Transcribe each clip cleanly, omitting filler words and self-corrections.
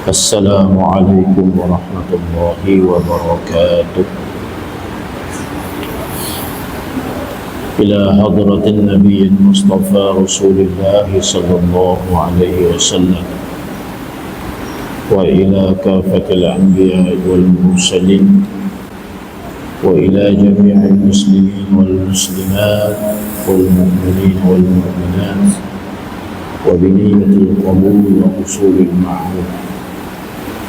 السلام عليكم ورحمة الله وبركاته. إلى حضرة النبي المصطفى رسول الله صلى الله عليه وسلم، وإلى كافة الأنبياء والمرسلين، وإلى جميع المسلمين والمسلمات والمؤمنين والمؤمنات، وبنية القبول وحصول المعروف،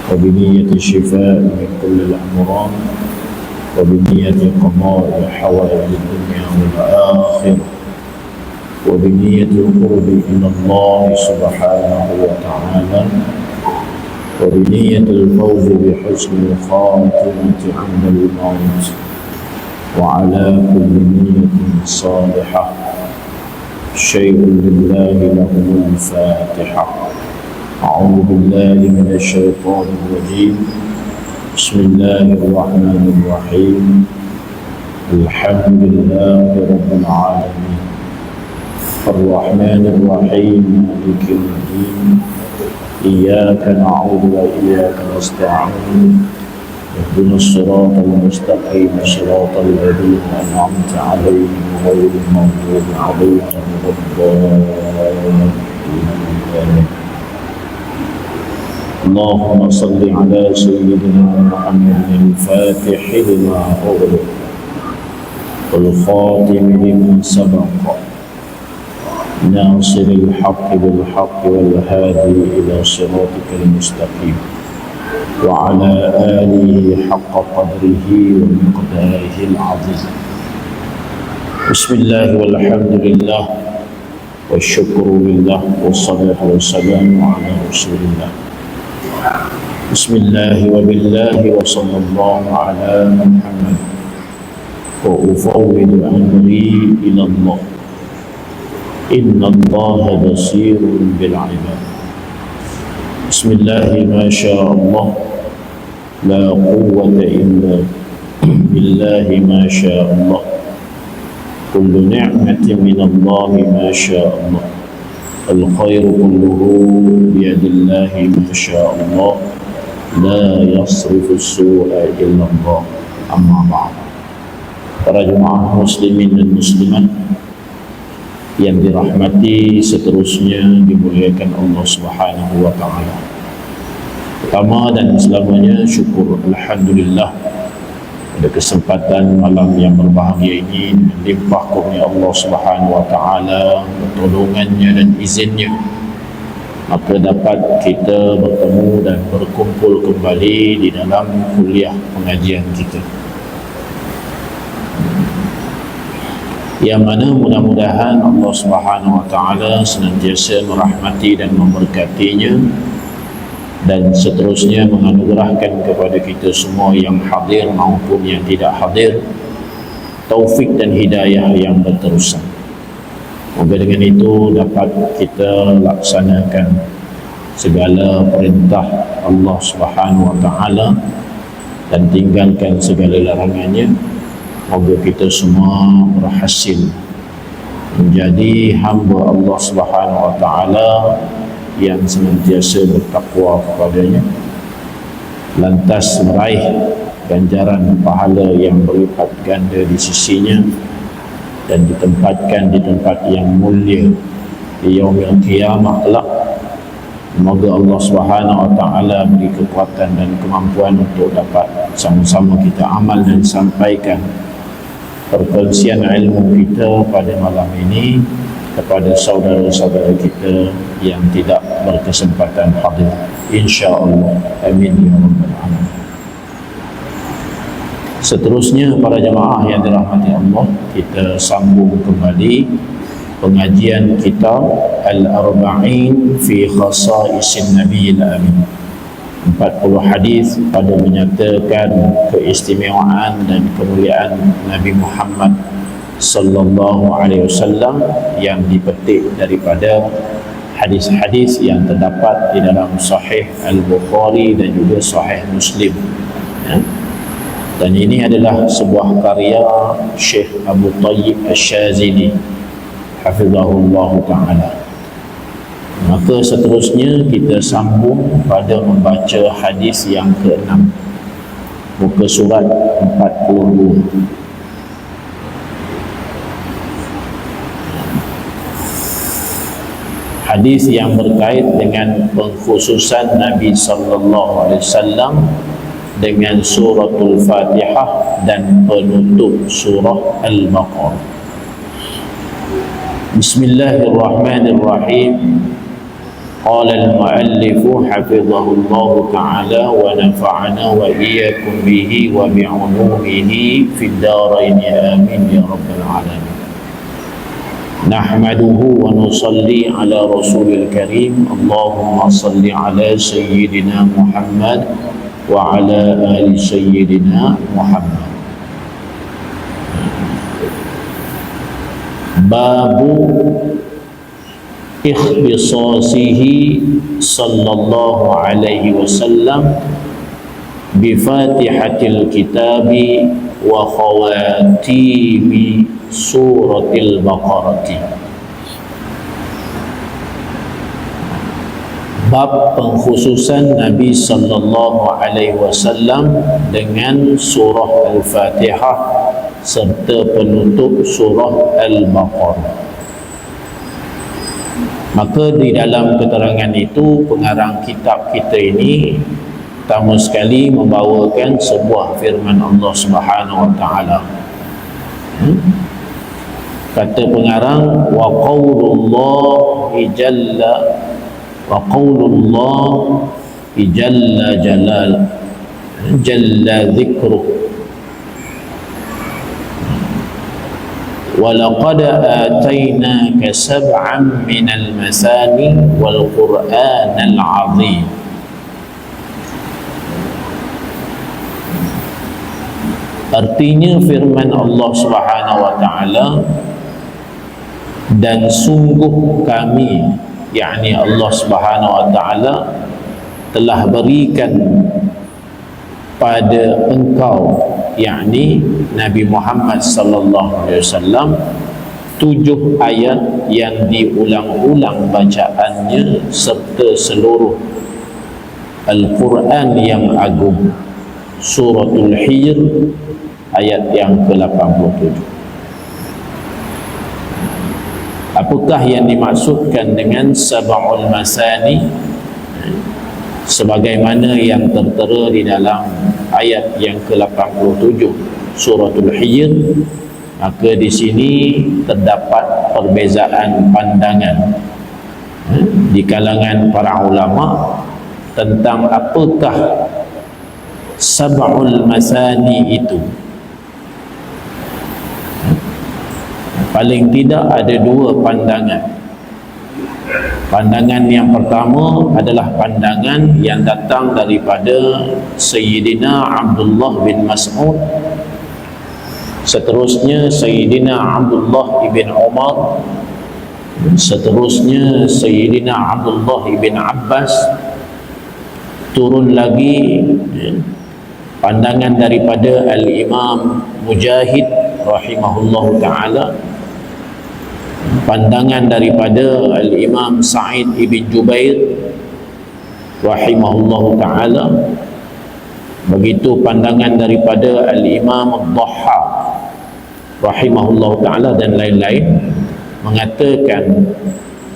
وبنية الشفاء من كل الأمراض، وبنية قضاء حوائج الدنيا والآخرة، وبنية القرب إلى الله سبحانه وتعالى، وبنية الفوز بحسن الخاتمة عند الموت، وعلى كل نية صالحة. شيء لله له الفاتحة. أعوذ بالله من الشيطان الرجيم. بسم الله الرحمن الرحيم. الحمد لله رب العالمين، الرحمن الرحيم، مالك يوم الدين. إياك نعبد وإياك نستعين. اهدنا الصراط المستقيم، صراط الذين أنعمت عليهم غير المغضوب عليهم ولا الضالين. اللهم صل على سيدنا محمد الفاتح لما أغلق والخاتم لما سبق، ناصر الحق بالحق والهادي إلى صراطك المستقيم، وعلى آله حق قدره ومقداره العظيم. بسم الله والحمد لله والشكر لله والصلاة والسلام على رسول الله. بسم الله وبالله وصلى الله على محمد. وأفوض أمري إلى الله، إن الله بصير بالعباد. بسم الله ما شاء الله، لا قوة إلا بالله ما شاء الله. كل نعمة من الله ما شاء الله. الخير كله بيد الله ما شاء الله. لا يصرف السوء إلا الله. أما بعد. Para jemaah muslimin dan muslimat yang dirahmati, seterusnya dimuliakan Allah Subhanahu wa taala. Pertama dan selamanya syukur alhamdulillah pada kesempatan malam yang berbahagia ini, dengan limpah kurnia Allah Subhanahu wa taala, pertolongannya dan izinnya, maka dapat kita bertemu dan berkumpul kembali di dalam kuliah pengajian kita, yang mana mudah-mudahan Allah Subhanahu wa taala senantiasa merahmati dan memberkatinya, dan seterusnya menganugerahkan kepada kita semua yang hadir maupun yang tidak hadir taufik dan hidayah yang berterusan. Moga dengan itu dapat kita laksanakan segala perintah Allah Subhanahu wa taala dan tinggalkan segala larangannya. Moga kita semua berhasil menjadi hamba Allah Subhanahu wa taala yang senantiasa bertakwa kepadanya, lantas meraih ganjaran pahala yang berlipat ganda di sisinya, dan ditempatkan di tempat yang mulia di yaumil qiyamah kelak. Semoga Allah Subhanahu wa taala beri kekuatan dan kemampuan untuk dapat sama-sama kita amal dan sampaikan perkongsian ilmu kita pada malam ini kepada saudara-saudara kita yang tidak berkesempatan hadir, insya-Allah. Amin ya rabbal alamin. Seterusnya para jemaah yang dirahmati Allah, kita sambung kembali pengajian kitab Al-Arba'in fi Khasaisin Nabiyil Amin. 40 hadis pada menyatakan keistimewaan dan kemuliaan Nabi Muhammad sallallahu alaihi wasallam, yang dipetik daripada hadis-hadis yang terdapat di dalam Sahih Al-Bukhari dan juga Sahih Muslim. Dan ini adalah sebuah karya Syekh Abu Tayyib Asy-Syazili hafizahullah ta'ala. Maka seterusnya kita sambung pada membaca hadis yang ke-6, muka surat 42. Hadis yang berkait dengan pengkhususan Nabi sallallahu alaihi wasallam dengan suratul Fatihah dan penutup surah Al-Baqarah. Bismillahirrahmanirrahim. Qala al-muallif hafizahullahu ta'ala wa nafa'ana wa iyyakum bihi wa bi'ulumihi fid dharain amin ya rabbal alamin. Nahmaduhu wa nusalli ala rasulil karim. Allahumma salli ala sayyidina Muhammad wa ala ali sayyidina Muhammad. Babu ikhtisasihi sallallahu alaihi wasallam bi fatihatil kitabi wa khawatimi suratil Baqarati. Bab pengkhususan Nabi sallallahu alaihi wasallam dengan surah Al-Fatihah serta penutup surah Al-Baqarah. Maka di dalam keterangan itu, pengarang kitab kita ini pertama sekali membawakan sebuah firman Allah Subhanahu wa taala. Kata pengarang, wa qaulullahi jalla jalla dhikruh wa laqad atainaka sab'an minal masani wal qur'anal 'azim. Artinya firman Allah Subhanahu wa taala, dan sungguh kami, yakni Allah Subhanahu wa taala, telah berikan pada engkau, yakni Nabi Muhammad sallallahu alaihi wasallam, 7 ayat yang diulang-ulang bacaannya serta seluruh Al-Quran yang agung. Suratul Hijr ayat yang ke-87. Apakah yang dimaksudkan dengan sab'ul masani sebagaimana yang tertera di dalam ayat yang ke-87 suratul Hijr? Maka di sini terdapat perbezaan pandangan di kalangan para ulama tentang apakah sab'ul masani itu. Paling tidak ada 2 pandangan. Pandangan yang pertama adalah pandangan yang datang daripada Sayyidina Abdullah bin Mas'ud, seterusnya Sayyidina Abdullah ibn Umar, seterusnya Sayyidina Abdullah ibn Abbas, turun lagi pandangan daripada Al-Imam Mujahid rahimahullahu ta'ala, pandangan daripada Al-Imam Sa'id ibn Jubair rahimahullahu ta'ala, begitu pandangan daripada Al-Imam Ad-Dhahhak rahimahullahu ta'ala, dan lain-lain, mengatakan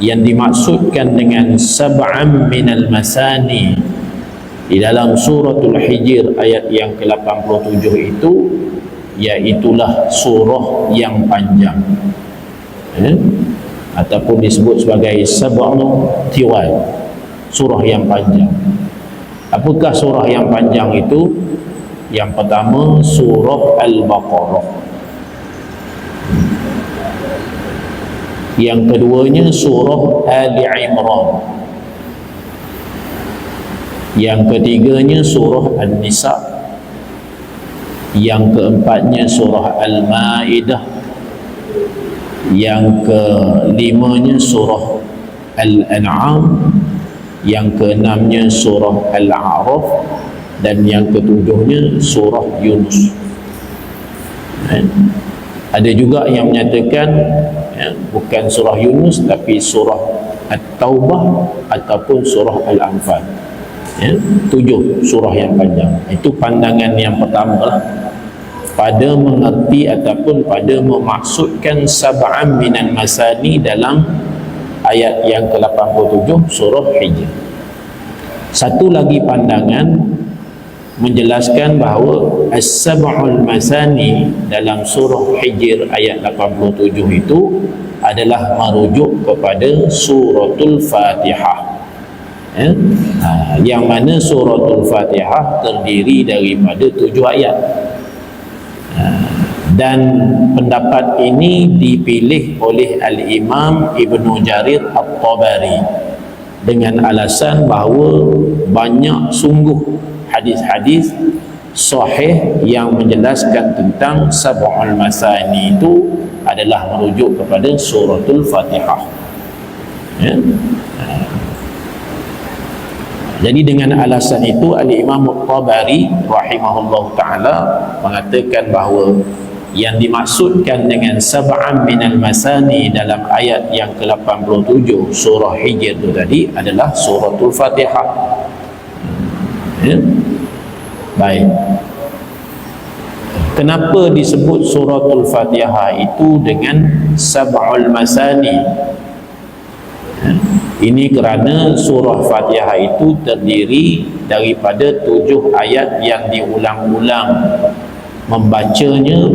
yang dimaksudkan dengan sab'an minal masani di dalam suratul Hijr ayat yang ke-87 itu, iaitulah surah yang panjang, ataupun disebut sebagai sab'ul tiwal, surah yang panjang. Apakah surah yang panjang itu? Yang pertama surah Al-Baqarah, yang keduanya surah Ali Imran, yang ketiganya surah An-Nisa, yang keempatnya surah Al-Ma'idah, yang kelimanya surah Al-An'am, yang keenamnya surah Al-A'raf, dan yang ketujuhnya surah Yunus. Ada juga yang menyatakan bukan surah Yunus tapi surah At-Taubah ataupun surah Al-Anfal. Ya, 7 surah yang panjang. Itu pandangan yang pertama lah, pada mengerti ataupun pada memaksudkan sab'an minan masani dalam ayat yang ke-87 surah Hijr. Satu lagi pandangan menjelaskan bahawa as-sab'ul masani dalam surah Hijr ayat 87 itu adalah merujuk kepada suratul Fatihah. Yang mana suratul Fatihah terdiri daripada 7 ayat. Dan pendapat ini dipilih oleh Al-Imam Ibnu Jarir At-Tabari dengan alasan bahawa banyak sungguh hadis-hadis sahih yang menjelaskan tentang sab'ul masani itu adalah merujuk kepada suratul Fatihah. Ya. Jadi dengan alasan itu Al-Imam At-Tabari rahimahullah ta'ala mengatakan bahawa yang dimaksudkan dengan sab'an minal masani dalam ayat yang ke-87 surah Hijr itu tadi adalah suratul Fatihah. Ya. Baik. Kenapa disebut suratul Fatihah itu dengan sab'ul masani? Ya. Ini kerana surah Fatihah itu terdiri daripada 7 ayat yang diulang-ulang membacanya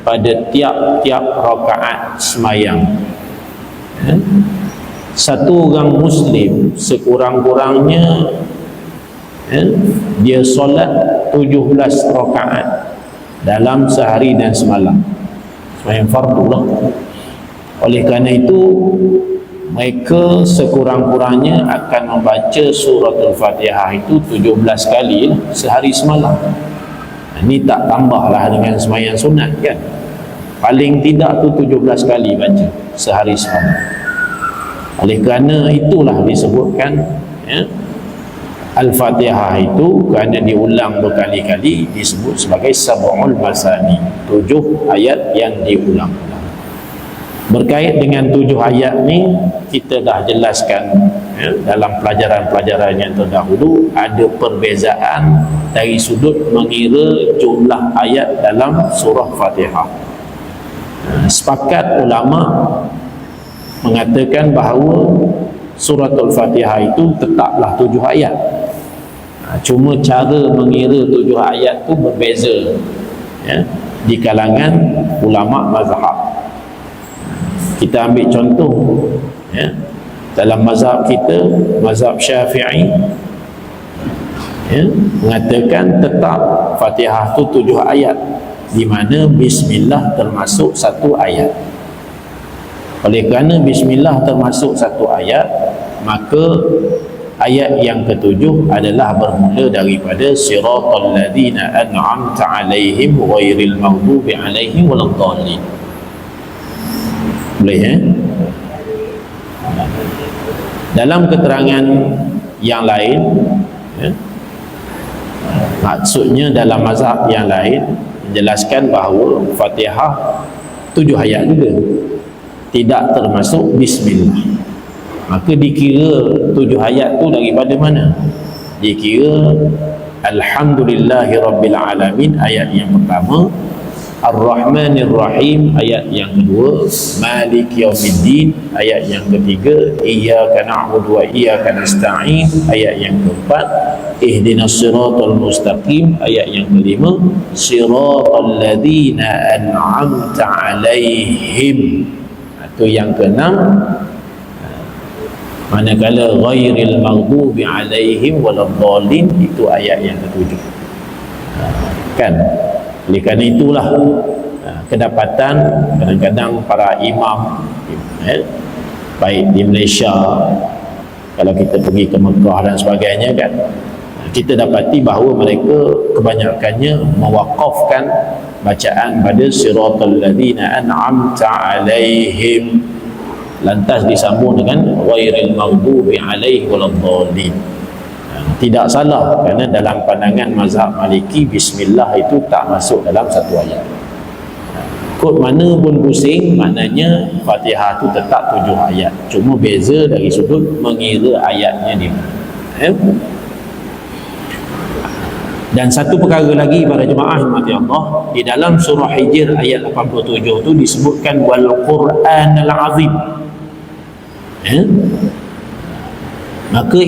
pada tiap-tiap rakaat semayang. Satu orang Muslim sekurang-kurangnya dia solat 17 rakaat dalam sehari dan semalam, semayang fardu lah. Oleh kerana itu mereka sekurang-kurangnya akan membaca suratul Fatihah itu 17 kali sehari semalam. Ini tak tambahlah dengan semayang sunat kan. Paling tidak tu 17 kali baca sehari semalam. Oleh kerana itulah disebutkan ya, Al-Fatihah itu kerana diulang berkali-kali disebut sebagai sab'ul masani, 7 ayat yang diulang. Berkait dengan 7 ayat ni kita dah jelaskan ya, dalam pelajaran-pelajaran yang terdahulu ada perbezaan dari sudut mengira jumlah ayat dalam surah Fatihah. Sepakat ulama mengatakan bahawa suratul Fatihah itu tetaplah 7 ayat. Cuma cara mengira 7 ayat tu berbeza ya, di kalangan ulama mazhab. Kita ambil contoh ya, dalam mazhab kita, mazhab Syafi'i ya, mengatakan tetap Fatihah tu 7 ayat, di mana bismillah termasuk 1 ayat. Oleh kerana bismillah termasuk 1 ayat, maka ayat yang ke-7 adalah bermula daripada siratal ladzina an'amta 'alaihim ghairil maghdubi 'alaihim waladdallin. Boleh dalam keterangan yang lain ya, maksudnya dalam mazhab yang lain menjelaskan bahawa Fatihah 7 ayat juga, tidak termasuk bismillah. Maka dikira 7 ayat tu daripada mana? Dikira Alhamdulillahirabbil alamin ayat yang pertama, Ar-Rahmanir Rahim ayat yang kedua, Malik Yaumiddin ayat yang ketiga, Iyyaka na'budu wa iyyaka nasta'in ayat yang keempat, Ihdinas siratal mustaqim ayat yang kelima, Siratal ladzina an'amta 'alaihim itu yang keenam, manakala ghairil maghdubi 'alaihim waladdallin itu ayat yang ketujuh. Kan? Oleh kerana itulah kedapatan kadang-kadang para imam baik di Malaysia, kalau kita pergi ke Mekah dan sebagainya kan, kita dapati bahawa mereka kebanyakannya mewakafkan bacaan pada siratal ladzina an'amta 'alaihim, lantas disambung dengan ghairil maghdubi 'alaihim waladdallin. Tidak salah, kerana dalam pandangan mazhab Maliki bismillah itu tak masuk dalam 1 ayat. ikut mana pun pusing, maknanya Fatihah tu tetap 7 ayat, cuma beza dari sudut mengira ayatnya di mana. Dan satu perkara lagi para jemaah rahmati Allah, di dalam surah Hijr ayat 87 tu disebutkan wal Qur'anal Azim. Maka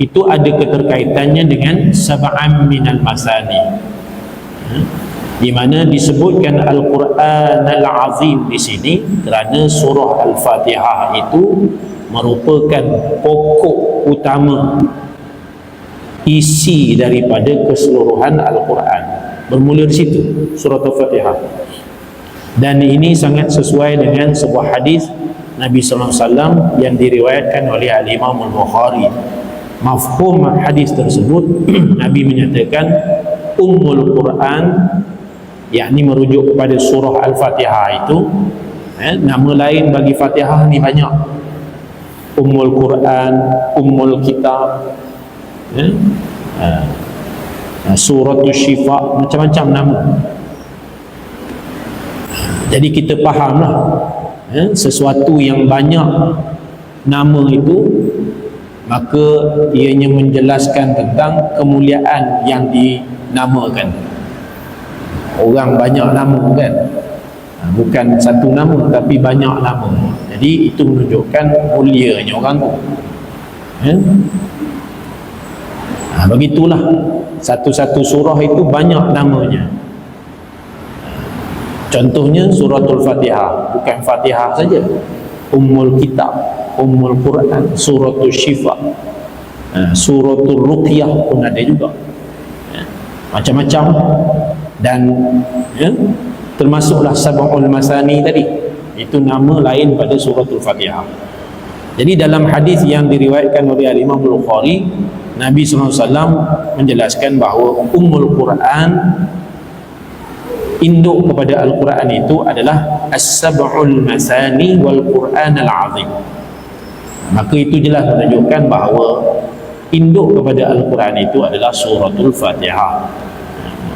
itu ada keterkaitannya dengan sab'an minal masani, di mana disebutkan Al-Quranal Azim di sini kerana surah Al-Fatihah itu merupakan pokok utama isi daripada keseluruhan Al-Quran. Bermula di situ surah Al-Fatihah. Dan ini sangat sesuai dengan sebuah hadis Nabi sallallahu alaihi wasallam yang diriwayatkan oleh Al-Imam Al-Bukhari. Mafhum hadis tersebut Nabi menyatakan Ummul Quran, yakni merujuk kepada surah Al-Fatihah itu. Nama lain bagi Fatihah ni banyak. Ummul Quran, Ummul Kitab, Suratul Syifa, macam-macam nama. Jadi kita fahamlah sesuatu yang banyak nama itu, maka ianya menjelaskan tentang kemuliaan yang dinamakan. Orang banyak nama kan, bukan satu nama tapi banyak nama. Jadi itu menunjukkan mulianya orang tu. Begitulah, satu-satu surah itu banyak namanya. Contohnya suratul Fatihah, bukan Fatihah saja, Ummul Kitab, Ummul Quran, Suratul Syifa, Suratul Ruqyah pun ada juga. Macam-macam. Dan termasuklah Sab'ul Masani tadi, itu nama lain pada Suratul Fatihah. Jadi dalam hadis yang diriwayatkan oleh Imam Bukhari, Nabi SAW menjelaskan bahawa Ummul Quran, induk kepada Al-Quran itu adalah As-Sab'ul Masani wal Quran Al-Azim. Maka itu jelas menunjukkan bahawa induk kepada Al-Quran itu adalah Suratul Fatihah,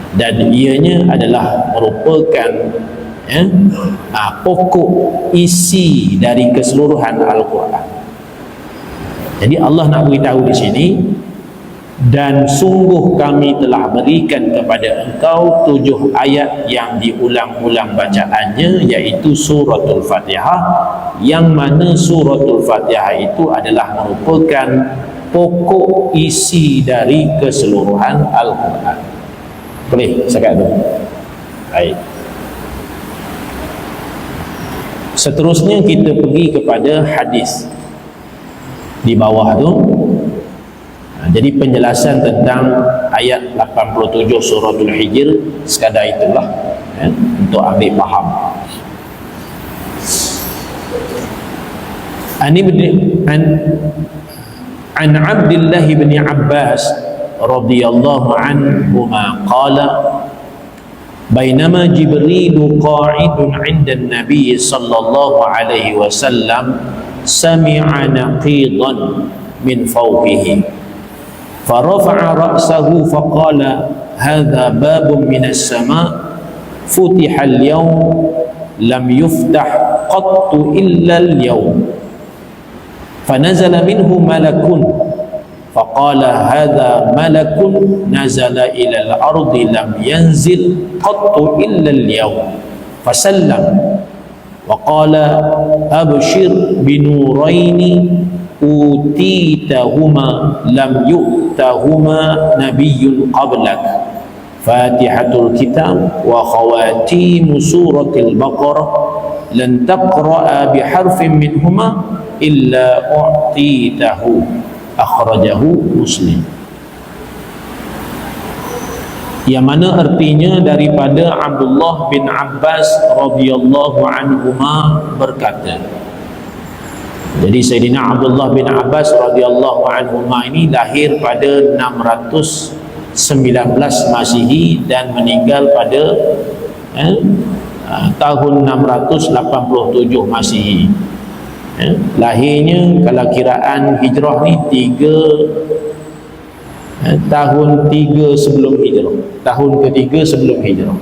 dan ianya adalah merupakan pokok isi dari keseluruhan Al-Quran. Jadi Allah nak beritahu di sini, dan sungguh kami telah berikan kepada engkau 7 ayat yang diulang-ulang bacaannya, iaitu suratul Fatihah, yang mana suratul Fatihah itu adalah merupakan pokok isi dari keseluruhan Al-Quran. Boleh cakap tu? Baik. Seterusnya kita pergi kepada hadis di bawah tu. Jadi penjelasan tentang ayat 87 suratul Hijr sekadar itulah, untuk ambil faham. An Abdullah bin Abbas radhiyallahu anhuma qala bainama Jibril qa'idun 'inda an-nabiy sallallahu alaihi wasallam sami'a naqidan min fawqihi فرفع رأسه فقال هذا باب من السماء فتح اليوم لم يفتح قط إلا اليوم فنزل منه ملك فقال هذا ملك نزل إلى الأرض لم ينزل قط إلا اليوم فسلم وقال أبشر بنورين أوتيتهما لم يؤتهما نبي قبلك فاتحة الكتاب وخواتيم سورة البقرة لن تقرأ بحرف منهما إلا أعطيته أخرجه مسلم. Yang mana artinya daripada Abdullah bin Abbas radhiyallahu anhuma berkata, jadi Sayyidina Abdullah bin Abbas radhiyallahu anhuma ini lahir pada 619 Masihi dan meninggal pada tahun 687 Masihi. Lahirnya kalau kiraan hijrah ni tahun 3 sebelum hijrah, tahun ketiga sebelum hijrah.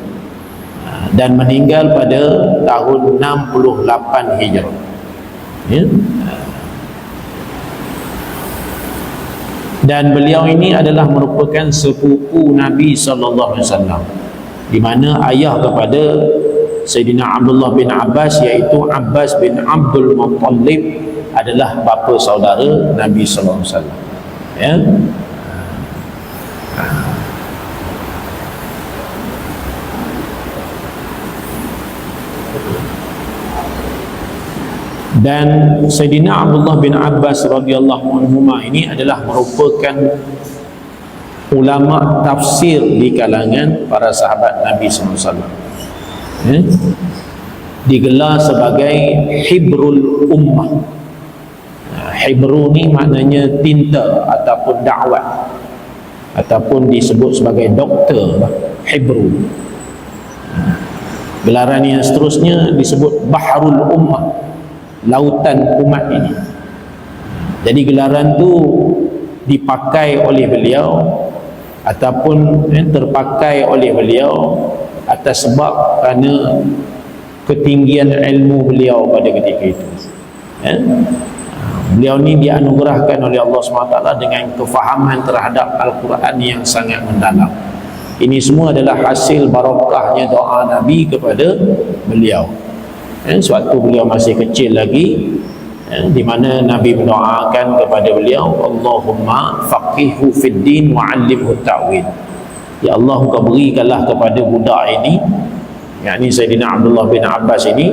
dan meninggal pada tahun 68 Hijrah. Ya. Dan beliau ini adalah merupakan sepupu Nabi SAW, di mana ayah kepada Sayyidina Abdullah bin Abbas, iaitu Abbas bin Abdul Muttalib, adalah bapa saudara Nabi SAW. Ya. Dan Sayyidina Abdullah bin Abbas radhiyallahu anhuma ini adalah merupakan ulama tafsir di kalangan para sahabat Nabi SAW. Digelar sebagai Hibrul Ummah. Hibru ni maknanya tinta ataupun dakwah, ataupun disebut sebagai doktor. Hibru. Gelaran yang seterusnya disebut Bahrul Ummah, lautan umat ini. Jadi gelaran tu dipakai oleh beliau ataupun terpakai oleh beliau atas sebab kerana ketinggian ilmu beliau pada ketika itu. Beliau ni dianugerahkan oleh Allah SWT dengan kefahaman terhadap Al-Quran yang sangat mendalam. Ini semua adalah hasil barakahnya doa Nabi kepada beliau. Sewaktu beliau masih kecil lagi, di mana Nabi mendoakan kepada beliau, Allahumma faqihhu fid din wa 'allimhu ta'wil. Ya Allah, Engkau berikanlah kepada budak ini, yakni Sayyidina Abdullah bin Abbas ini,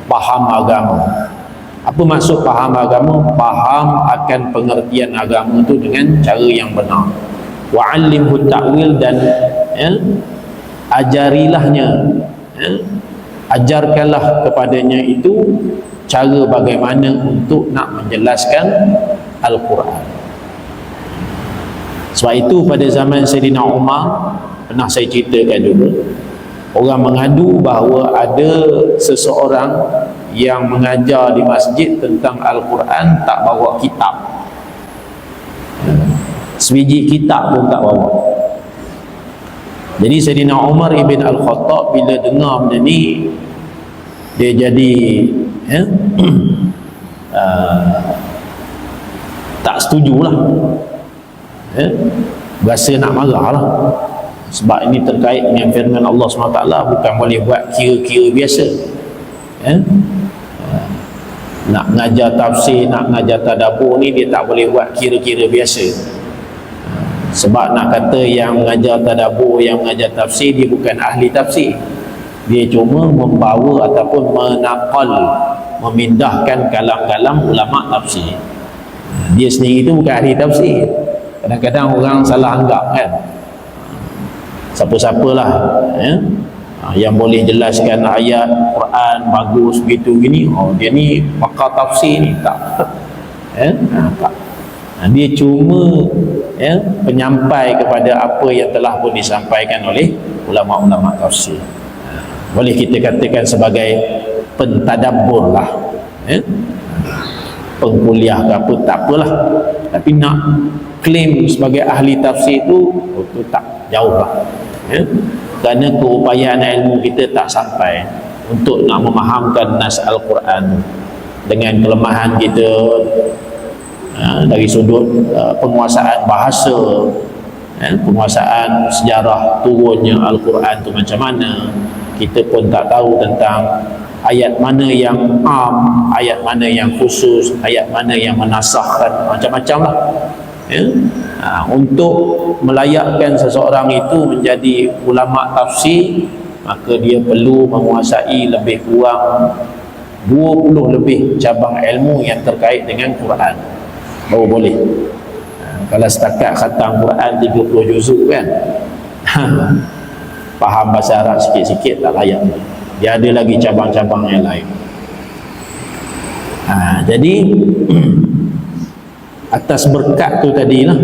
faham agama. Apa maksud faham agama? Faham akan pengertian agama itu dengan cara yang benar. Wa 'allimhu ta'wil, dan ajarilahnya, ajarkanlah kepadanya itu cara bagaimana untuk nak menjelaskan Al-Quran. Sebab itu pada zaman Sayyidina Umar, pernah saya ceritakan dulu, orang mengadu bahawa ada seseorang yang mengajar di masjid tentang Al-Quran tak bawa kitab, sebiji kitab pun tak bawa. Jadi Sayyidina Umar ibn Al-Khattab bila dengar benda ni, dia jadi tak setujulah, berasa nak marah lah. Sebab ini terkait dengan firman Allah SWT, bukan boleh buat kira-kira biasa. Nak mengajar tafsir, nak mengajar tadabbur ni, dia tak boleh buat kira-kira biasa. Sebab nak kata yang mengajar tadabbur, yang mengajar tafsir, dia bukan ahli tafsir. Dia cuma membawa ataupun menaqal, memindahkan kalam-kalam ulama tafsir. Dia sendiri itu bukan ahli tafsir. Kadang-kadang orang salah anggap kan, siapa-siapalah yang boleh jelaskan ayat Quran bagus begitu gini, dia ni pakar tafsir ni. Tak. Tak. Dia cuma penyampai kepada apa yang telah pun disampaikan oleh ulama-ulama tafsir. Boleh kita katakan sebagai pentadabbur lah, pengkuliah ke apa, tak apalah. Tapi nak klaim sebagai ahli tafsir tu tak, jauh lah. Kerana keupayaan ilmu kita tak sampai untuk nak memahamkan nas Al-Quran. Dengan kelemahan kita dari sudut penguasaan bahasa, penguasaan sejarah turunnya Al-Quran tu macam mana, kita pun tak tahu tentang ayat mana yang am, ayat mana yang khusus, ayat mana yang menasahkan, macam-macam lah. Untuk melayakkan seseorang itu menjadi ulama tafsir, maka dia perlu menguasai lebih kurang 20 lebih cabang ilmu yang terkait dengan Quran, baru boleh. Kalau setakat khatam Quran 30 juzuk kan, faham bahasa Arab sikit-sikit tak layak. Dia ada lagi cabang-cabang yang lain. Jadi atas berkat tu tadilah,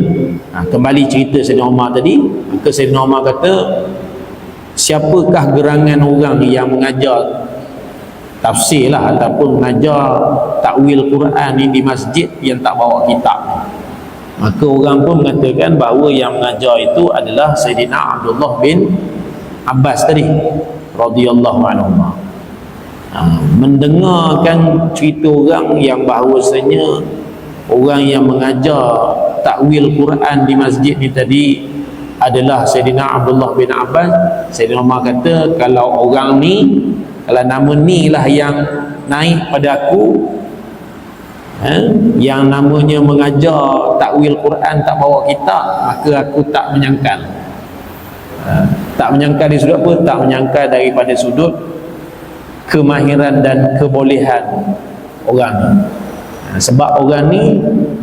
kembali cerita Sayyidina Umar tadi, maka Sayyidina Umar kata, siapakah gerangan orang yang mengajar tafsir lah ataupun mengajar takwil Quran ni di masjid yang tak bawa kitab? Maka orang pun mengatakan bahawa yang mengajar itu adalah Sayyidina Abdullah bin Abbas tadi. radhiyallahu anhuma. Mendengarkan cerita orang yang bahawasanya orang yang mengajar takwil Quran di masjid ni tadi adalah Sayyidina Abdullah bin Abbas. Sayyidina Umar kata, kalau orang ni, kalau nama ni lah yang naik pada aku, yang namanya mengajar takwil Quran tak bawa kitab, maka aku tak menyangkal. Tak menyangkal dari sudut apa? Tak menyangkal daripada sudut kemahiran dan kebolehan orang ni. Sebab orang ni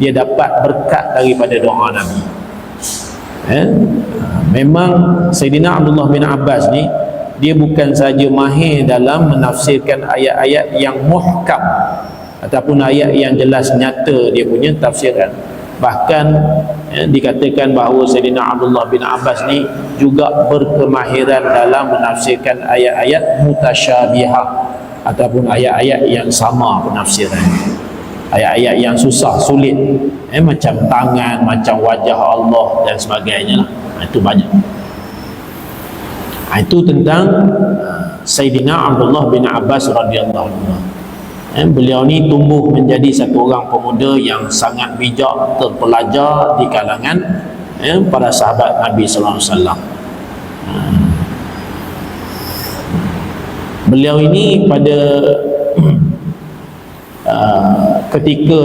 dia dapat berkat daripada doa Nabi. Memang Sayyidina Abdullah bin Abbas ni dia bukan saja mahir dalam menafsirkan ayat-ayat yang muhkam ataupun ayat yang jelas nyata dia punya tafsiran. Bahkan dikatakan bahawa Sayyidina Abdullah bin Abbas ni juga berkemahiran dalam menafsirkan ayat-ayat mutasyabihah ataupun ayat-ayat yang sama penafsiran, ayat-ayat yang susah, sulit, macam tangan, macam wajah Allah dan sebagainya lah. Itu banyak. Itu tentang Sayyidina Abdullah bin Abbas radhiyallahu anhu. Beliau ni tumbuh menjadi satu orang pemuda yang sangat bijak, terpelajar di kalangan para sahabat Nabi sallallahu alaihi wasallam. Beliau ini pada ketika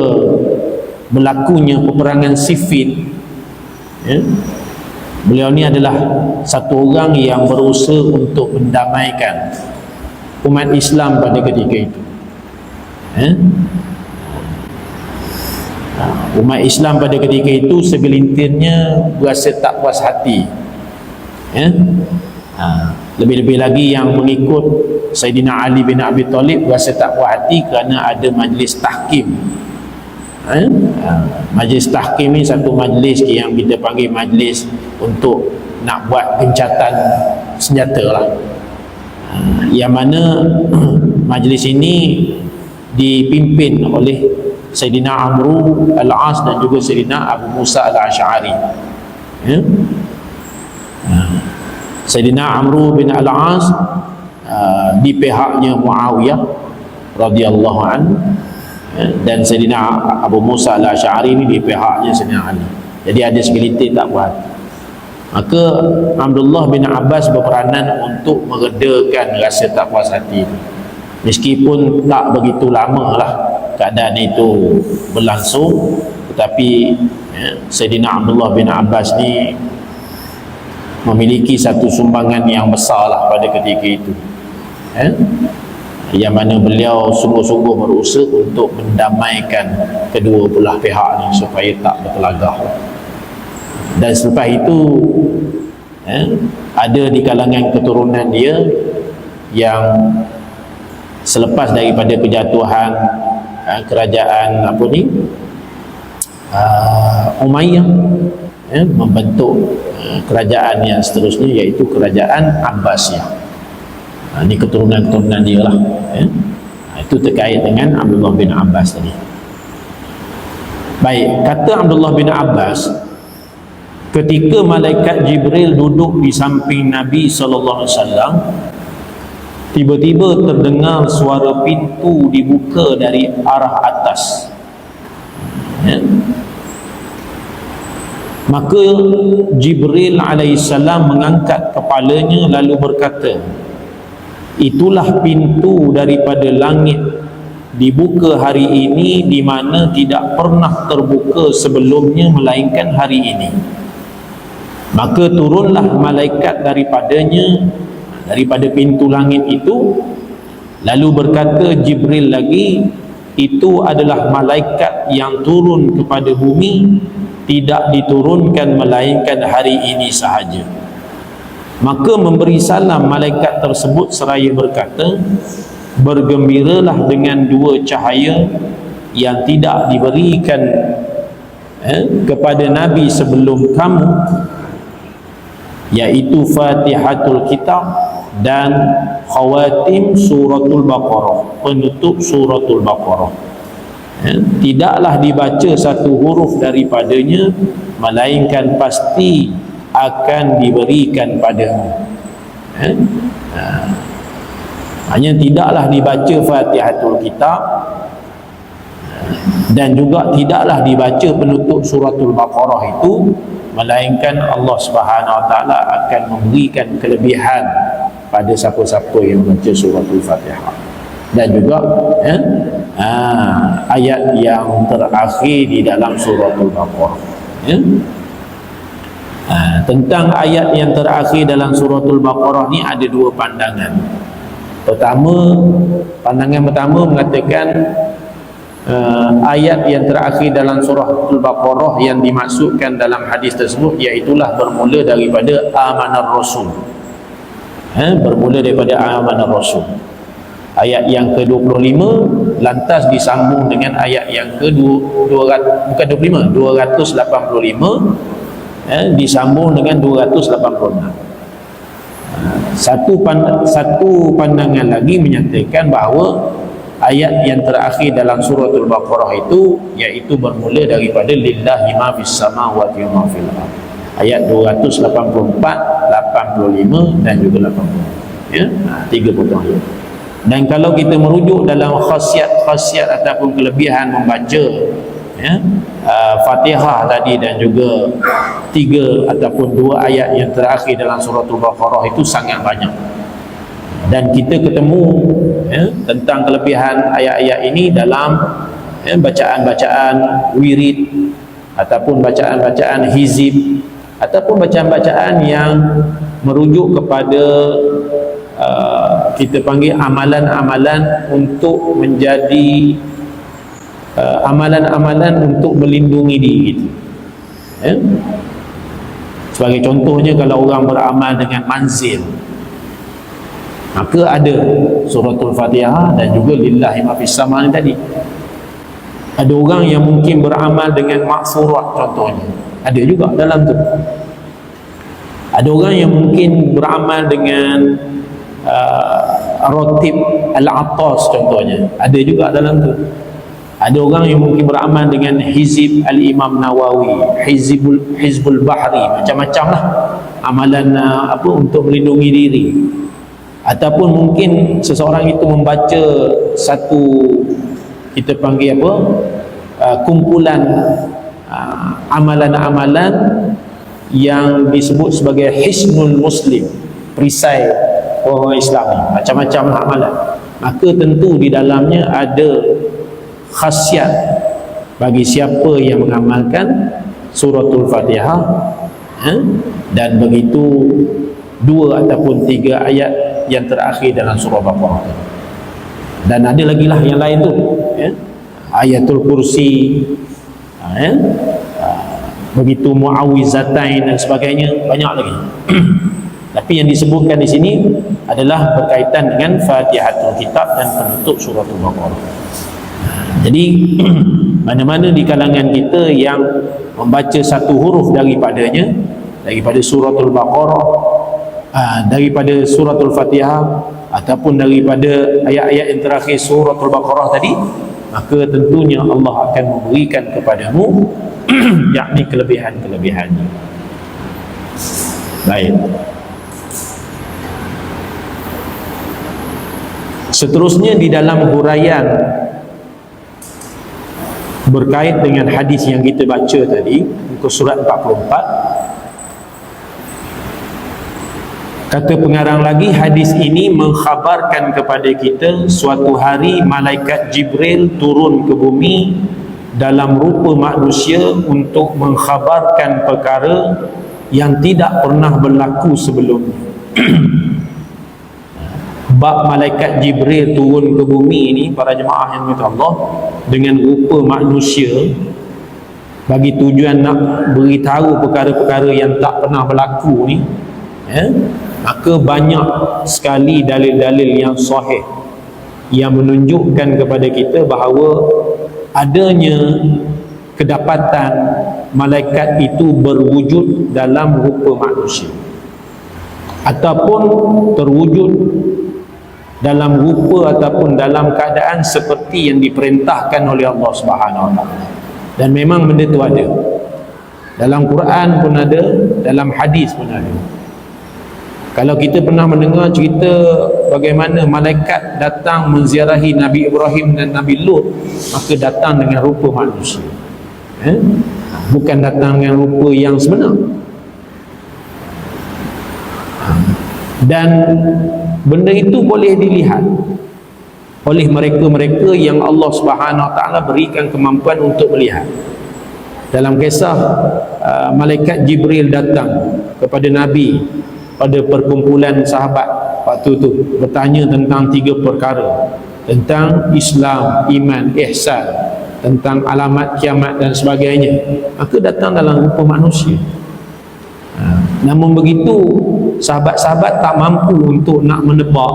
berlakunya peperangan Siffin, beliau ni adalah satu orang yang berusaha untuk mendamaikan umat Islam pada ketika itu. Umat Islam pada ketika itu segelintirnya berasa tak puas hati. Lebih-lebih lagi yang mengikut Sayyidina Ali bin Abi Talib berasa tak puas hati kerana ada majlis tahkim. Majlis tahkim ni satu majlis yang kita panggil majlis untuk nak buat gencatan senjata lah. Yang mana majlis ini dipimpin oleh Sayyidina Amru Al-As dan juga Sayyidina Abu Musa Al-Ash'ari. Sayyidina Amru bin Al-As di pihaknya Muawiyah radhiyallahu anhu, dan Sayyidina Abu Musa Al-Ash'ari ini di pihaknya Sayyidina Ali. Jadi ada segelintir tak puas. Maka Abdullah bin Abbas berperanan untuk meredakan rasa tak puas hati itu. Meskipun tak begitu lama lah keadaan itu berlangsung, tetapi Sayyidina Abdullah bin Abbas ni memiliki satu sumbangan yang besar lah pada ketika itu, yang mana beliau sungguh-sungguh berusaha untuk mendamaikan kedua belah pihak ni supaya tak bertelagah. Dan selepas itu ada di kalangan keturunan dia yang selepas daripada kejatuhan kerajaan Umayyah, membentuk kerajaan yang seterusnya, iaitu kerajaan Abbasiyah. Ini keturunan-keturunan dia lah. Itu terkait dengan Abdullah bin Abbas tadi. Baik, kata Abdullah bin Abbas, ketika malaikat Jibril duduk di samping Nabi SAW, tiba-tiba terdengar suara pintu dibuka dari arah atas. Maka Jibril alaihissalam mengangkat kepalanya lalu berkata, itulah pintu daripada langit dibuka hari ini, di mana tidak pernah terbuka sebelumnya melainkan hari ini. Maka turunlah malaikat daripada pintu langit itu. Lalu berkata Jibril lagi, itu adalah malaikat yang turun kepada bumi, tidak diturunkan melainkan hari ini sahaja. Maka memberi salam malaikat tersebut seraya berkata, bergembiralah dengan dua cahaya yang tidak diberikan kepada Nabi sebelum kamu, iaitu Fatihatul Kitab dan khawatim suratul Baqarah, penutup suratul Baqarah. Tidaklah dibaca satu huruf daripadanya melainkan pasti akan diberikan padamu. Hanya tidaklah dibaca Fatihatul Kitab dan juga tidaklah dibaca penutup suratul Baqarah itu, melainkan Allah Subhanahu Wa Taala akan memberikan kelebihan pada siapa-siapa yang baca suratul Fatihah. Dan juga ayat yang terakhir di dalam suratul Baqarah, tentang ayat yang terakhir dalam suratul Baqarah ni ada dua pandangan. Pandangan pertama mengatakan ayat yang terakhir dalam suratul Baqarah yang dimaksudkan dalam hadis tersebut iaitulah bermula daripada amanar rasul, bermula daripada amanar rasul. Ayat yang ke-25 lantas disambung dengan ayat yang ke-285 disambung dengan 286. Satu pandangan lagi menyatakan bahawa ayat yang terakhir dalam suratul Baqarah itu iaitu bermula daripada lillahi ma fis samawati wa ma fil ardh, ayat 284, 85 dan juga 80, 3 potong ayat. Dan kalau kita merujuk dalam khasiat ataupun kelebihan membaca Fatihah tadi dan juga 3 ataupun 2 ayat yang terakhir dalam suratul Baqarah itu sangat banyak. Dan kita ketemu tentang kelebihan ayat-ayat ini dalam bacaan-bacaan wirid ataupun bacaan-bacaan hizib ataupun bacaan-bacaan yang merujuk kepada kita panggil amalan-amalan untuk menjadi amalan-amalan untuk melindungi diri kita. Sebagai contohnya, kalau orang beramal dengan manzil, maka ada suratul Fatihah dan juga lillahi ma fis sama tadi. Ada orang yang mungkin beramal dengan maksurat contohnya, ada juga dalam tu. Ada orang yang mungkin beramal dengan Ratib Al-Attas contohnya, ada juga dalam tu. Ada orang yang mungkin beramal dengan Hizib Al-Imam Nawawi, Hizbul Bahri, macam-macam lah amalan untuk melindungi diri. Ataupun mungkin seseorang itu membaca satu, kita panggil kumpulan amalan-amalan yang disebut sebagai Hisnul Muslim, perisai orang Islam ni, macam-macam amalan. Maka tentu di dalamnya ada khasiat bagi siapa yang mengamalkan suratul Fatihah, dan begitu 2 ataupun 3 ayat yang terakhir dalam surah Baqarah. Dan ada lagi lah yang lain tu, ayatul kursi, begitu muawizatain dan sebagainya, banyak lagi. Tapi yang disebutkan di sini adalah berkaitan dengan Fatihatul Kitab dan penutup suratul Baqarah. Jadi mana-mana di kalangan kita yang membaca satu huruf daripadanya, daripada suratul Baqarah, daripada suratul Fatihah ataupun daripada ayat-ayat yang terakhir suratul Baqarah tadi, maka tentunya Allah akan memberikan kepadamu yakni kelebihan-kelebihannya. Baik. Seterusnya di dalam huraian berkait dengan hadis yang kita baca tadi, muka surat 44, kata pengarang lagi, hadis ini mengkhabarkan kepada kita suatu hari malaikat Jibril turun ke bumi dalam rupa manusia untuk mengkhabarkan perkara yang tidak pernah berlaku sebelumnya. Bab malaikat Jibril turun ke bumi ini, para jemaah yang dirahmati Allah, dengan rupa manusia bagi tujuan nak beritahu perkara-perkara yang tak pernah berlaku ni, maka banyak sekali dalil-dalil yang sahih yang menunjukkan kepada kita bahawa adanya kedapatan malaikat itu berwujud dalam rupa manusia ataupun terwujud dalam rupa ataupun dalam keadaan seperti yang diperintahkan oleh Allah Subhanahu Wa Taala. Dan memang benda itu ada dalam Quran pun ada, dalam hadis pun ada. Kalau kita pernah mendengar cerita bagaimana malaikat datang menziarahi Nabi Ibrahim dan Nabi Lut, maka datang dengan rupa manusia, bukan datang dengan rupa yang sebenar. Dan benda itu boleh dilihat oleh mereka-mereka yang Allah Subhanahu Wa Taala berikan kemampuan untuk melihat. Dalam kisah malaikat Jibril datang kepada Nabi pada perkumpulan sahabat waktu itu, bertanya tentang 3 perkara, tentang Islam, iman, ihsan, tentang alamat kiamat dan sebagainya. Maka datang dalam rupa manusia. Namun begitu, sahabat-sahabat tak mampu untuk nak menebak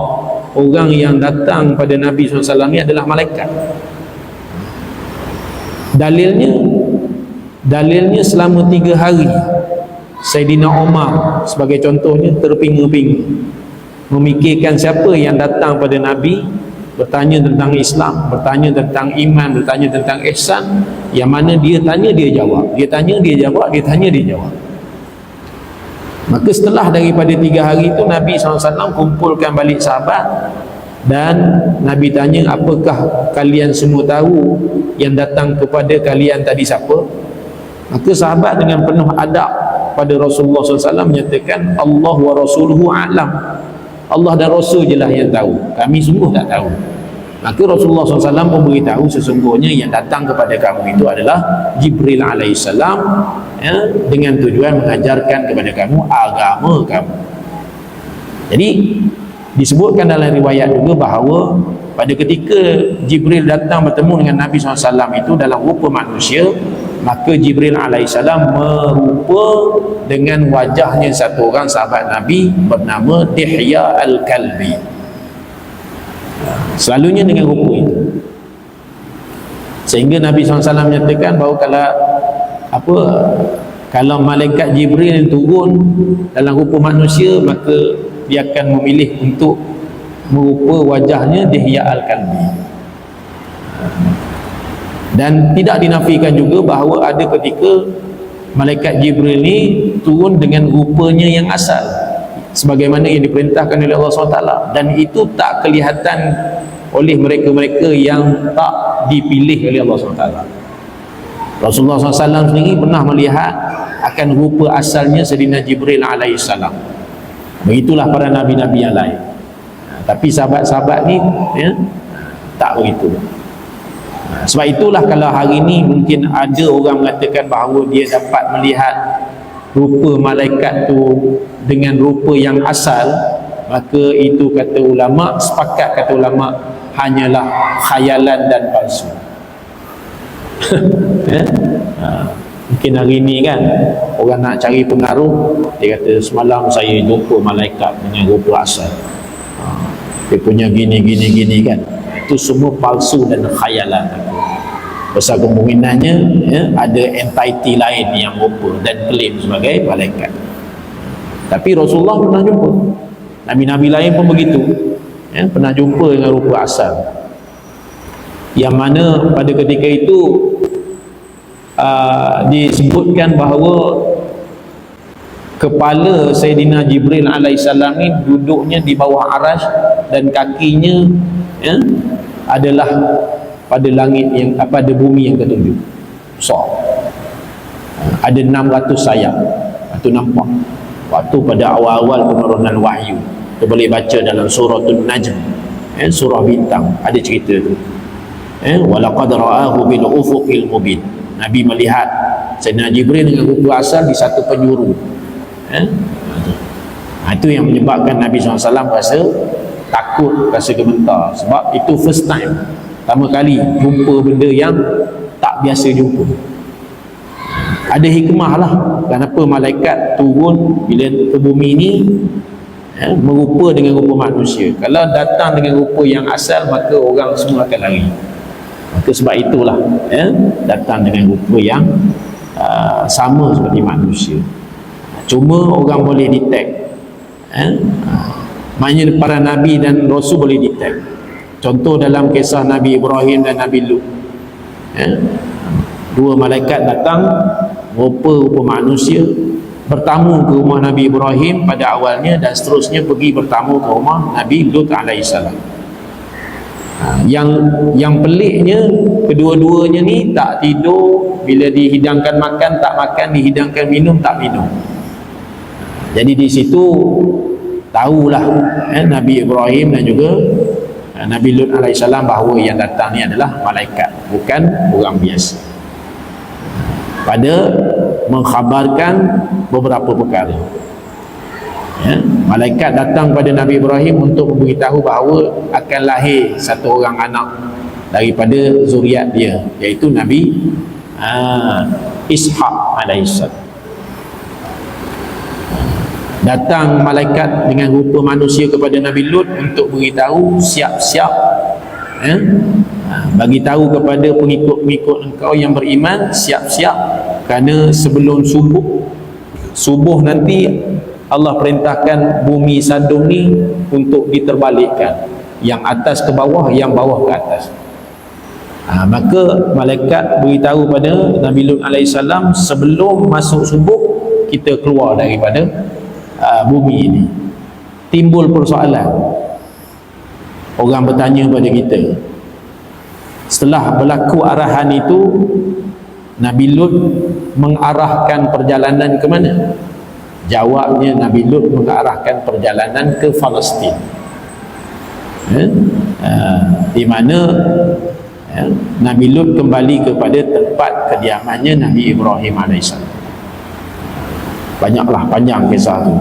orang yang datang pada Nabi SAW ni adalah malaikat. Dalilnya selama 3 hari Saidina Umar sebagai contohnya terpinga-pinga memikirkan siapa yang datang pada Nabi, bertanya tentang Islam, bertanya tentang iman, bertanya tentang ihsan, yang mana dia tanya dia jawab, dia tanya dia jawab, dia tanya dia jawab. Maka setelah daripada 3 hari itu, Nabi SAW kumpulkan balik sahabat dan Nabi tanya, apakah kalian semua tahu yang datang kepada kalian tadi siapa? Maka sahabat dengan penuh adab pada Rasulullah SAW menyatakan, Allah wa rasuluhu a'lam, Allah dan Rasul je lah yang tahu, kami sungguh tak tahu. Maka Rasulullah SAW pun beritahu sesungguhnya yang datang kepada kamu itu adalah Jibril alaihissalam, dengan tujuan mengajarkan kepada kamu agama kamu. Jadi disebutkan dalam riwayat juga bahawa pada ketika Jibril datang bertemu dengan Nabi SAW itu dalam rupa manusia, maka Jibril alaihissalam merupa dengan wajahnya satu orang sahabat Nabi bernama Dihya al-Kalbi, selalunya dengan rupa itu. Sehingga Nabi SAW menyatakan bahawa kalau malaikat Jibril turun dalam rupa manusia, maka dia akan memilih untuk merupa wajahnya Dihya al-Kalbi. Dan tidak dinafikan juga bahawa ada ketika malaikat Jibril ni turun dengan rupanya yang asal, sebagaimana yang diperintahkan oleh Allah SWT, dan itu tak kelihatan oleh mereka-mereka yang tak dipilih oleh Allah SWT. Rasulullah SAW sendiri pernah melihat akan rupa asalnya Sayyidina Jibril alaihissalam. Begitulah para nabi-nabi yang lain. Tapi sahabat-sahabat ni tak begitu. Sebab itulah kalau hari ni mungkin ada orang mengatakan bahawa dia dapat melihat rupa malaikat tu dengan rupa yang asal, maka itu kata ulama, sepakat kata ulama, hanyalah khayalan dan palsu. Mungkin hari ni kan orang nak cari pengaruh, dia kata semalam saya jumpa malaikat dengan rupa asal, dia punya gini kan. Itu semua palsu dan khayalan. Besar kemungkinannya ada entiti lain yang rupa dan klaim sebagai malaikat. Tapi Rasulullah pernah jumpa, nabi-nabi lain pun begitu, pernah jumpa dengan rupa asal, yang mana pada ketika itu disebutkan bahawa kepala Sayyidina Jibril alaihissalam ni duduknya di bawah arasy dan kakinya adalah pada langit yang pada bumi yang ketujuh. So ada 600 sayap. Itu nampak waktu pada awal-awal penurunan wahyu. Kita boleh baca dalam suratul Najm, surah bintang, ada cerita tu. Walaqad ra'ahu bil ufuqil mubin. Nabi melihat Sayyidina Jibril dengan rupa asal di satu penjuru. Itu yang menyebabkan Nabi SAW rasa takut, rasa gemetar, sebab itu first time, pertama kali jumpa benda yang tak biasa jumpa. Ada hikmah lah kenapa malaikat turun bila ke bumi ni merupa dengan rupa manusia. Kalau datang dengan rupa yang asal, maka orang semua akan lari. Maka sebab itulah datang dengan rupa yang sama seperti manusia. Cuma orang boleh detect, maknanya para nabi dan rasul boleh detect. Contoh dalam kisah Nabi Ibrahim dan Nabi Lut, dua malaikat datang rupa manusia, bertamu ke rumah Nabi Ibrahim pada awalnya dan seterusnya pergi bertamu ke rumah Nabi Lut alaihissalam. Yang peliknya kedua-duanya ni tak tidur, bila dihidangkan makan tak makan, dihidangkan minum tak minum. Jadi di situ tahulah Nabi Ibrahim dan juga Nabi Lut alaihissalam bahawa yang datang ni adalah malaikat, bukan orang biasa. Pada mengkhabarkan beberapa perkara. Malaikat datang pada Nabi Ibrahim untuk memberitahu bahawa akan lahir satu orang anak daripada zuriat dia, iaitu Nabi Ishaq alaihissalam. Datang malaikat dengan rupa manusia kepada Nabi Lut untuk beritahu siap-siap, bagi tahu kepada pengikut-pengikut engkau yang beriman, siap-siap kerana sebelum subuh nanti Allah perintahkan bumi Sadum ni untuk diterbalikkan, yang atas ke bawah, yang bawah ke atas. Maka malaikat beritahu pada Nabi Lut alaihissalam, sebelum masuk subuh kita keluar daripada bumi ini. Timbul persoalan, orang bertanya pada kita, setelah berlaku arahan itu, Nabi Lut mengarahkan perjalanan ke mana? Jawabnya, Nabi Lut mengarahkan perjalanan ke Palestin, di mana Nabi Lut kembali kepada tempat kediamannya Nabi Ibrahim AS. Banyaklah panjang kisah tu.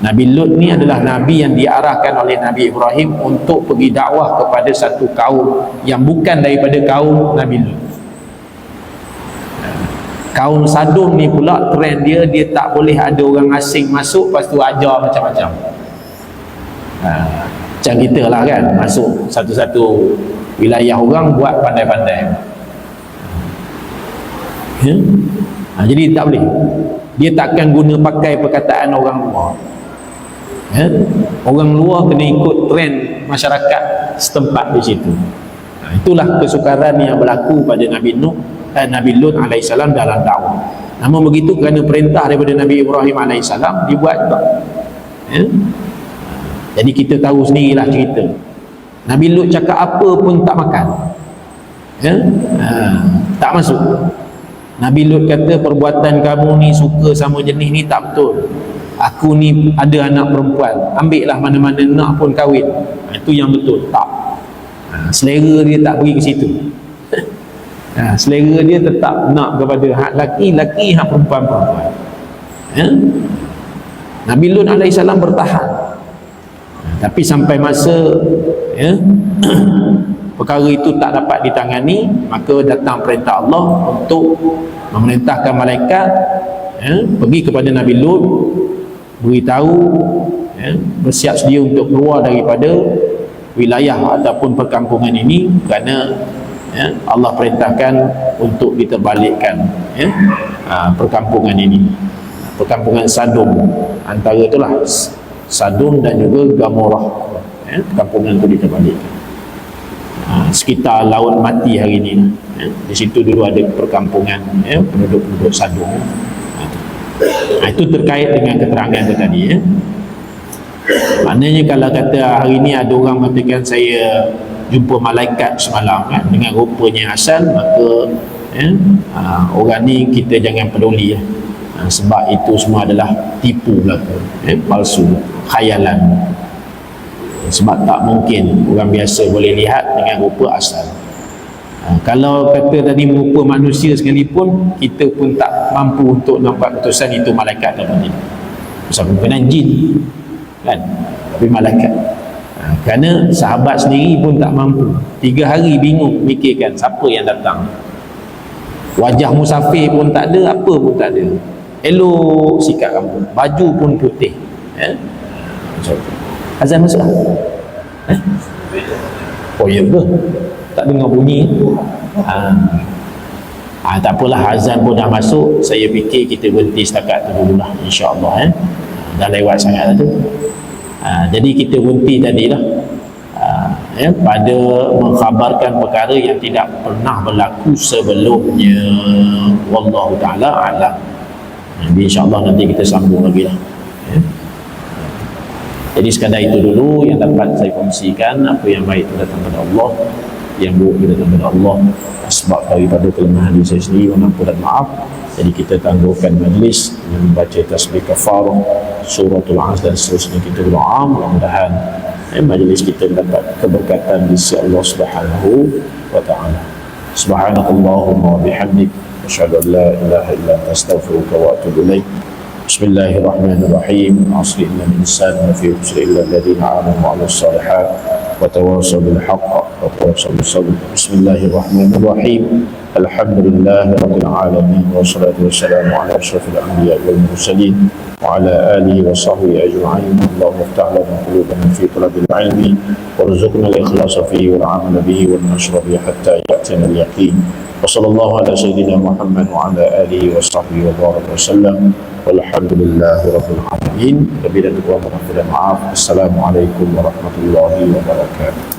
Nabi Lut ni adalah Nabi yang diarahkan oleh Nabi Ibrahim untuk pergi dakwah kepada satu kaum yang bukan daripada kaum Nabi Lut. Kaum Sadum ni pula trend dia tak boleh ada orang asing masuk, lepas tu ajar macam-macam. Macam kita lah kan, masuk satu-satu wilayah orang buat pandai-pandai. Jadi tak boleh. Dia takkan guna pakai perkataan orang luar. Orang luar kena ikut trend masyarakat setempat di situ. Itulah kesukaran yang berlaku pada Nabi Lut alaihissalam dalam dakwah. Namun begitu, kerana perintah daripada Nabi Ibrahim alaihissalam, dibuat juga. Jadi kita tahu sendirilah cerita. Nabi Lut cakap apa pun tak makan, tak masuk. Nabi Lut kata, perbuatan kamu ni suka sama jenis ni tak betul. Aku ni ada anak perempuan, ambillah mana-mana nak pun kahwin. Itu yang betul. Tak. Selera dia tak pergi ke situ. Selera dia tetap nak kepada hak laki-laki, hak perempuan-perempuan. Nabi Lut alaihissalam bertahan. Tapi sampai masa perkara itu tak dapat ditangani, maka datang perintah Allah untuk memerintahkan malaikat pergi kepada Nabi Lut, beritahu, bersiap sedia untuk keluar daripada wilayah ataupun perkampungan ini, kerana Allah perintahkan untuk diterbalikkan perkampungan ini, perkampungan Sadum. Antara itulah Sadum dan juga Gamorah, perkampungan itu diterbalikkan. Sekitar Laut Mati hari ini, di situ dulu ada perkampungan penduduk-penduduk Sadum. Itu terkait dengan keterangan itu tadi. Maknanya kalau kata hari ini ada orang mengatakan saya jumpa malaikat semalam dengan rupanya asal, maka orang ni kita jangan peduli, sebab itu semua adalah tipu belaka, palsu, khayalan. Sebab tak mungkin orang biasa boleh lihat dengan rupa asal. Kalau kata tadi rupa manusia sekalipun, kita pun tak mampu untuk nampak keputusan itu malaikat atau tidak. Sebab kemungkinan jin kan, tapi malaikat. Kerana sahabat sendiri pun tak mampu. 3 hari bingung mikirkan siapa yang datang. Wajah musafir pun tak ada, apa pun tak ada. Elok sikap kamu, baju pun putih. Azan masuk lah. Oh ya ke? Tak dengar bunyi. Tak apalah, azan pun dah masuk. Saya fikir kita berhenti setakat tu dulu lah, insyaAllah. Dah lewat sangat tu. Jadi kita berhenti tadilah pada mengkhabarkan perkara yang tidak pernah berlaku sebelumnya. Wallahu ta'ala a'lam. Jadi insyaAllah nanti kita sambung lagi lah. Ya. Jadi sekadar itu dulu yang dapat saya kongsikan. Apa yang baik itu datang dari Allah, yang buruk itu datang dari Allah. Sebab daripada kelemahan diri saya sendiri, mohon ampun dan maaf. Jadi kita tangguhkan majlis dengan membaca tasbih kafarah, suratul Asr dan seterusnya. Kita berdoa mudah-mudahan majlis kita mendapat keberkatan di sisi Allah Subhanahu wa taala. Subhanakallahumma wa bihamdik, asyhadu an la ilaha illa anta, astaghfiruka wa atubu ilaik. Bismillahirrahmanirrahim. Asli innal insana lafi khusr illa alladhina amanu wa 'amilus shalihat wa tawassaw bil haqq wa tawassaw bis sabr. Bismillahirrahmanirrahim. Alhamdulillahi rabbil alamin wassalatu wassalamu ala asyrafil anbiya'i wal mursalin wa ala alihi wa sahbihi ajma'in. Allahumma iftah lana qulubana fi talabil ilmi warzuqna al-ikhlasa fihi wal 'amala bihi wal nashra bihi hatta ya'tina al-yaqin. وصلى الله على سيدنا محمد وعلى آله وصحبه وبارك وسلم والحمد لله رب العالمين. Wabillahi taufiq wal hidayah. Assalamu alaikum warahmatullahi wabarakatuh.